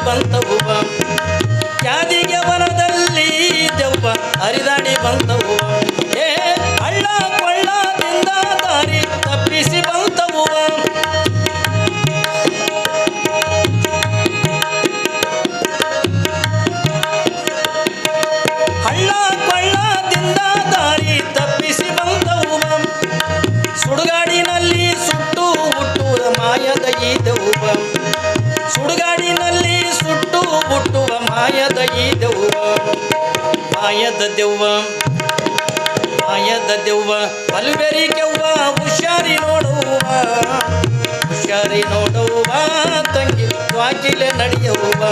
ಬಂತವ್ವ ಯಾದಿಗೆ ವನದಲ್ಲಿ ದೆವ್ವ ಹರಿದಾಡಿ ಬಂತವ್ವ ಏ ಹಳ್ಳ ಕೊಳ್ಳದಿಂದ ದಾರಿ ತಪ್ಪಿಸಿ ಬಂತವ್ವ ಹಳ್ಳ ಕೊಳ್ಳದಿಂದ ದಾರಿ ತಪ್ಪಿಸಿ ಬಂತವ್ವ ಸುಡುಗಾಡಿನಲ್ಲಿ ಸುಟ್ಟು ಹುಟ್ಟುವ ಮಾಯದ ಈ ದೆವ್ವ ಸುಡುಗಾಡಿನಲ್ಲಿ ಸುಟ್ಟು ಹುಟ್ಟುವ ಮಾಯದ ಈ ದೆವ್ವ ಮಾಯದ ದೆವ್ವ ಮಾಯದ ದೆವ್ವ ಮಲ್ಬೇರಿ ಕೆವ್ವ ಹುಷಾರಿ ನೋಡುವ ಹುಷಾರಿ ನೋಡುವ ತಂಗಿ ವಾಕಿಲೆ ನಡೆಯುವ